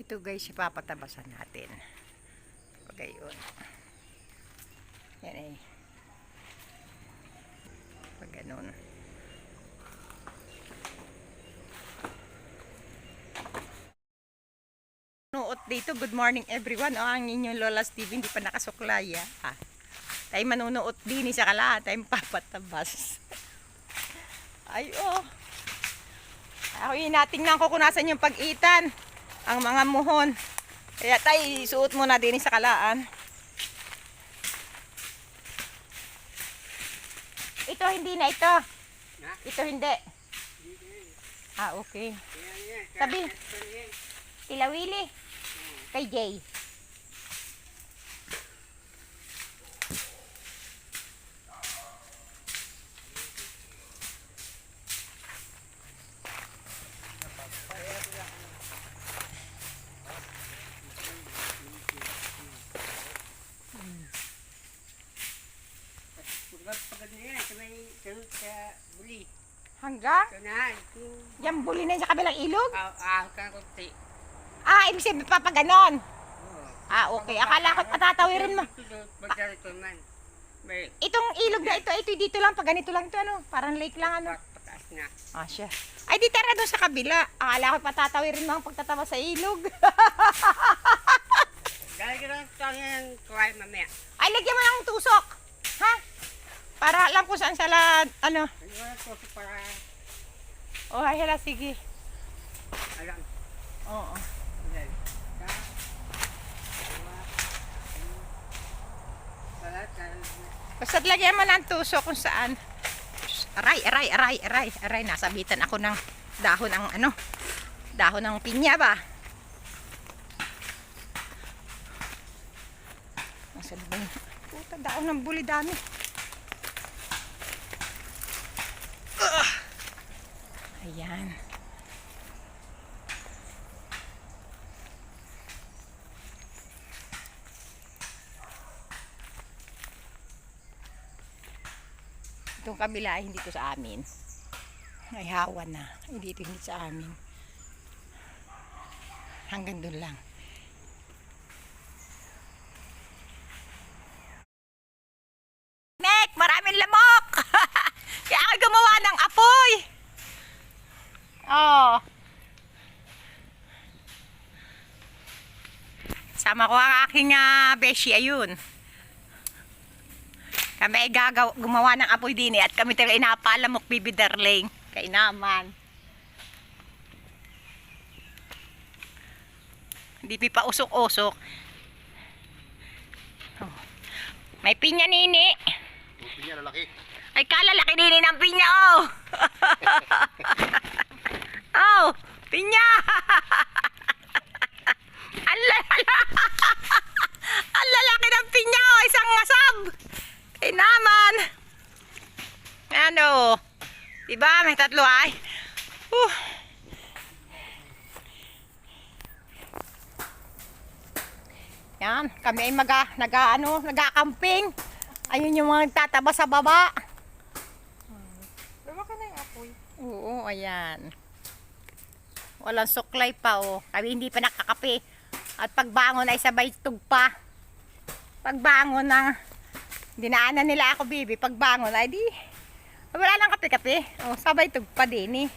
Ito guys, ipapatabasan natin. Pagayon. Yan eh. Pag ganun. Nuot dito, good morning everyone. Ang inyong Lola Steve, hindi pa nakasuklay. Tayo manunuot din sa kala, tayo papatabas. Ay Ako natingnan ko kung nasan yung pag-itan. Ang mga muhon. Kaya tayo suot muna din sa kalaan. Ito hindi na ito. Ito hindi. Okay. Sabi. Kila Willie. Kay Jay. Hanggang? Yung buli na sa kabilang ilog? Ibig sabihin papaganon. Okay. Akala ko patatawirin mo. Itong ilog na ito dito lang, pag ganito lang ito, ano? Parang lake lang, ano? Siya. Ay, di tara doon sa kabila. Akala ko patatawirin mo ang pagtatawa sa ilog. Ay, lagyan mo ng tusok. Ha? Para alam ko saan sala, ano? Ay, hala, sige. Oo. Basta lagyan mo ng tusok kung saan. Aray. Nasabitan ako ng dahon ng ano? Dahon ng pinya ba? Nasaan ba yun? Puta, dahon ng buli dami. Ayan. Itong kabila ay hindi to sa amin. Ay hawa na. Hindi ito hindi sa amin. Hanggang doon lang. Nek, maraming lamok. Kaya ako gumawa ng apoy. Sama ko ang aking beshi, ayun. Kami ay gumawa ng apoy din at kami talaga inapalamok, bibi darling. Kainaman. Hindi pa usok-usok. May pinya nini. Pinya lalaki. Ay kalalaki nini ng pinya pinya. Ang lalaki ng pinya isang ngasab. Naman. Ano? Diba? May tatlo ay. Yan, kami ay nagakamping. Ayun yung mga nagtataba sa baba. Baba ka na yung apoy. Oo, ayan. Walang suklay pa Kami hindi pa nakakape. At pagbangon ay sabay tugpa. Pagbangon dinaanan nila ako, bibi. Pagbangon ay di wala nang kape-kape. Sabay tugpa din eh.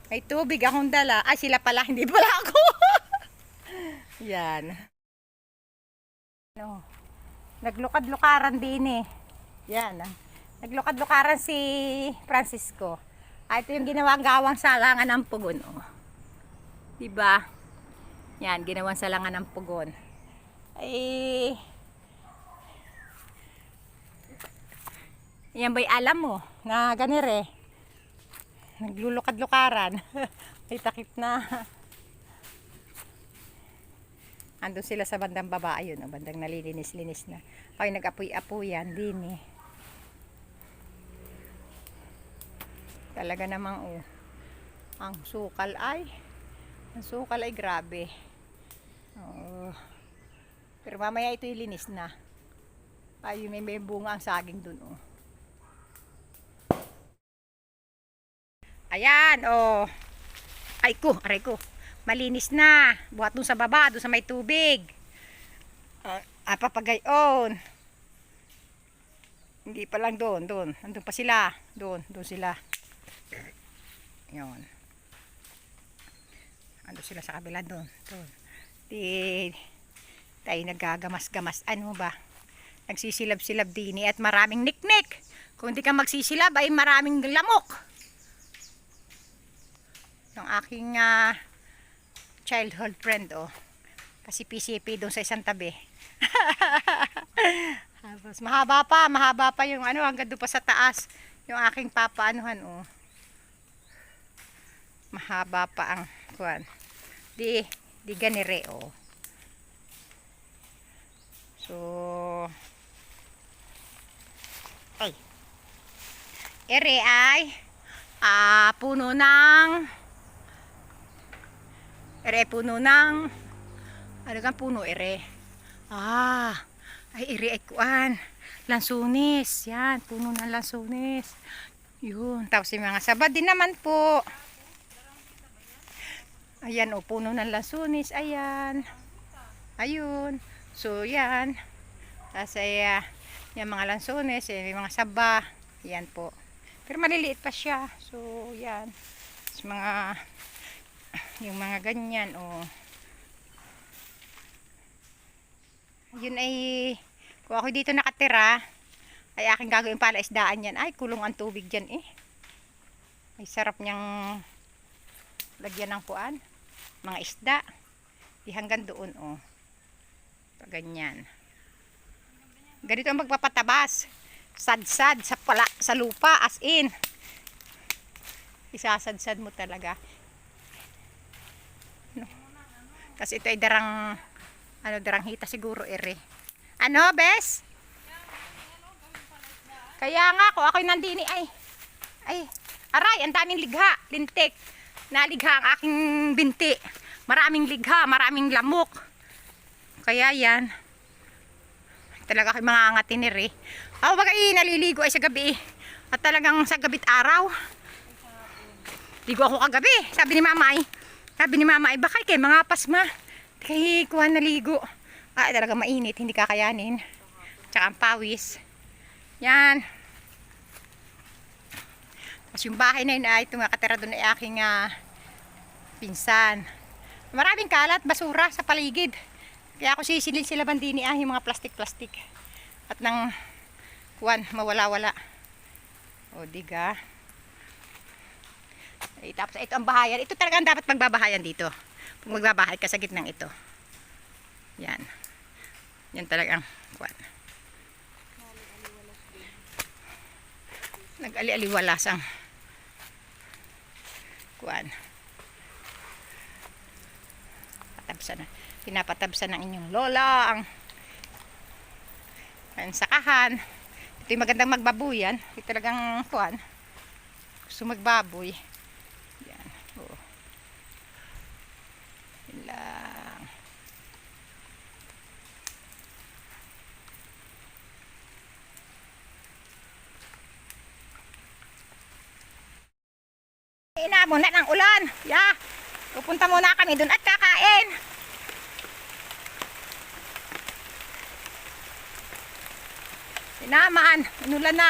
May tubig akong dala. Ay, sila pala, hindi pala ako. Yan. Naglukad-lukaran din eh. Yan. Naglukad-lukaran si Francisco. Ito yung ginawang gawang salangan ng pugon. Diba? Yan, ginawang salangan ng pugon. Yan ba'y alam mo na ganire? Naglulukad-lukaran. May takip na. Andun sila sa bandang baba. Ayun, bandang nalilinis-linis na. Kaya nag-apoy-apoyan din eh. Talaga namang ang sukal ay grabe. Pero mamaya ito linis na. Ay, may bunga ang saging dun Ayan, Aray ko. malinis na. Buhat dun sa baba, dun sa may tubig. Papagayon. Hindi pa lang doon. Andun pa sila. Doon sila. Yun. Andun sila sa kabila doon. Di tayo nagagamas-gamas. Ano ba? Nagsisilab-silab din at maraming niknik. Kung hindi ka magsisilab ay maraming lamok. Yung aking childhood friend kasi PCP doon sa isang tabi. mahaba pa yung hanggang doon pa sa taas yung aking papaanuhan mahaba pa ang kuan di ganire so ay ere ay puno ng ano kang puno ere ay ere ay kuan lansunis, yan, puno ng lansunis yun, tapos yung mga sabad din naman po ayan puno ng lansunis, ayan ayun, so yan tapos yung mga lansunis yung mga saba, yan po pero maliliit pa siya, so yan tapos yung mga ganyan yun ay kung ako dito nakatira ay aking gagawin pala isdaan yan. Ay kulong ang tubig dyan ay sarap niyang lagyan ng kuan mga isda di hanggang doon ganyan ganito ang magpapatabas sad-sad sa lupa as in isasadsad mo talaga kasi ito ay darang hita siguro ano bes? Kaya nga ko ako'y nandini ay aray ang daming ligha lintik naligha ang aking binti maraming ligha maraming lamok kaya yan talaga ako'y mga angatin bagay naliligo ay sa gabi at talagang sa gabit araw ligo ako kagabi sabi ni mama ay baka kay mga pasma kay kuha naligo talaga mainit hindi kakayanin tsaka ang pawis yan tapos yung bahay na yun ay tumakatira doon ay aking pinsan maraming kalat basura sa paligid kaya ako sisilin sila bandini yung mga plastic at nang kuwan mawala-wala diga tapos ito ang bahayan ito talaga ang dapat magbabahayan dito kung magbabahay ka sa gitnang ito yan talagang kuwan nag-ali-aliwalas ang kuwan pinapatabsan ng inyong lola ang sakahan ito yung magandang magbabuyan ito talagang kuwan gusto magbaboy yan yun lang ina muna ng ulan pupunta muna kami dun at kakain inaman inulan na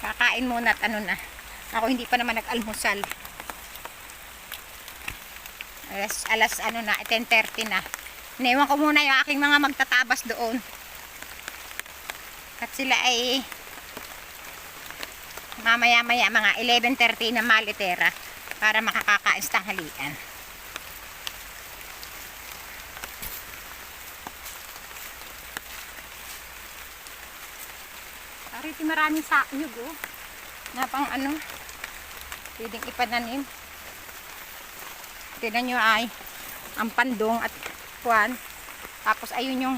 kakain muna at ako hindi pa naman nag-almusal alas 10:30 na iniwan ko muna yung aking mga magtatabas doon at sila ay mamaya mga 11:30 na malitera para makakakain sa tanghalian Ariti maraming nyug na pang pwedeng ipananim tignan nyo ay ang pandong at kuwan tapos ayun yung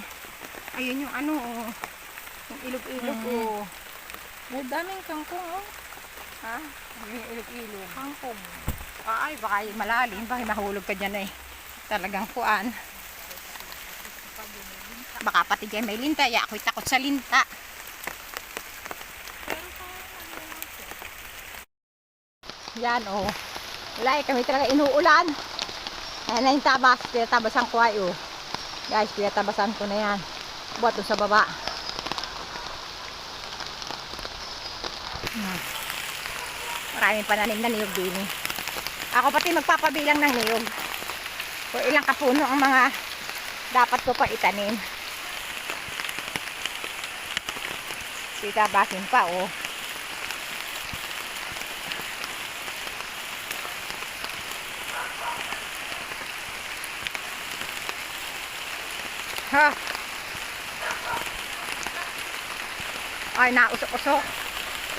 yung ilog-ilog may daming kangkong yung ilog-ilog kangkong ay baka malalim baka mahulog ka dyan talagang kuwan baka pati dyan may linta ako'y takot sa linta yan Wala eh, kami talaga inuulan. Ayan na yung tabas, pinatabasan ko ay oh. Guys, pinatabasan ko na yan. Buhat doon sa baba. Maraming pananim na niyog din eh. Ako pati magpapabilang ng niyog. Kung ilang kapuno ang mga dapat ko pa itanim. Sitabasin pa oh. Ha. Ay, nausok-usok.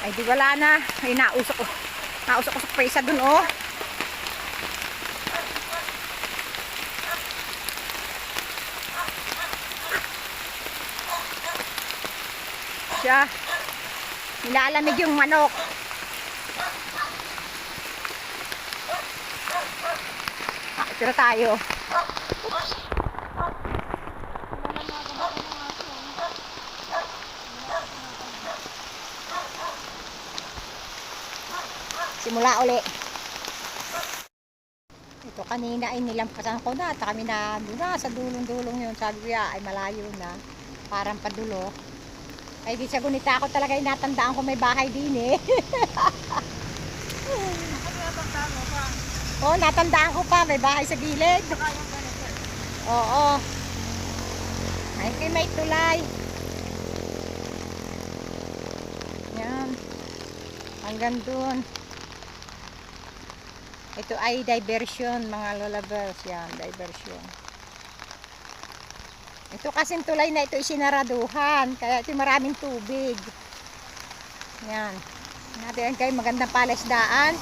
Ay, di wala na. Ay, nausok-usok. Nausok-usok pa isa dun, oh. Siya. Nilalamig yung manok. Tira tayo. Simula uli. Ito kanina ay nilampasan ko na. Kami na doon na sa dulong-dulong yun. Sabi ko ay malayo na. Parang padulo. Ay di sa gunita ako talaga inatandaan ko may bahay din eh. Oh, natandaan ko pa may bahay sa gilid. Oo. Ay kay may tulay. Yan. Hanggang doon. Ito ay diversion mga lola bells. Yan, diversion. Ito kasing tulay na ito isinaraduhan. Kaya ito maraming tubig. Yan. Natin kayo magandang palasdaan.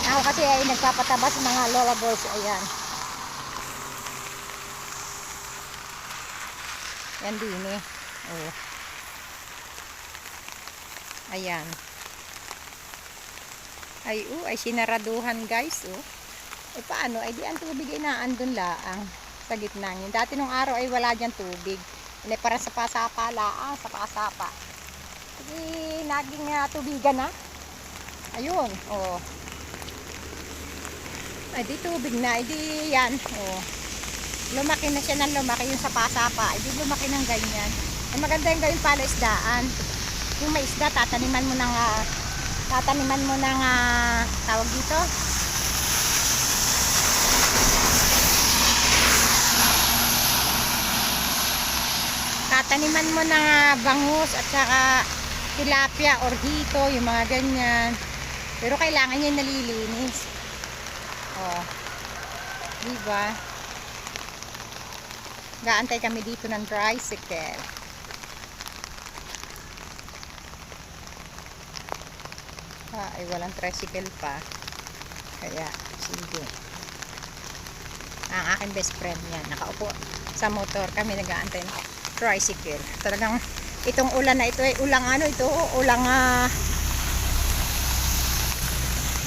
Ako kasi ay nagpapatabas mga lola bells. Ayan. Yan din eh. Oh. Ayan. Ay sinaraduhan guys, oh. Eh paano? Ay di ang tubig ay naandun laang sa gitna niyan. Dati nung araw ay wala diyan tubig. Ay para sa pasapa laang, sa pasapa. Hindi naging tubigan na. Ayun, oh. Ay di tubig na, ay di yan, oh. Lumaki na siya ng lumaki yung sa pasapa. Ay di lumaki ng ganyan. Ay maganda yung gawing palaisdaan. Yung may isda, tataniman mo ng tawag dito tataniman mo ng bangus at saka tilapia or hito, yung mga ganyan, pero kailangan niya nalilinis. Oh, diba? Gaantay kami dito ng tricycle. Ay walang tricycle pa, kaya sige, ang aking best friend yan nakaupo sa motor, kami nag-aantay ng tricycle. Talagang itong ulan na ito ay ulang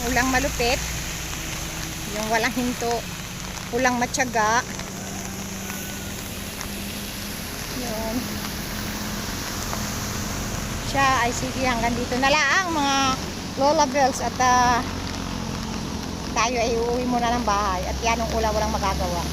ulang malupit, yung walang hinto, ulang matyaga yun siya. Ay sige, hanggang dito na lang mga lola bells at tayo ay uuwi muna ng bahay at yan ang ulan, walang magagawa.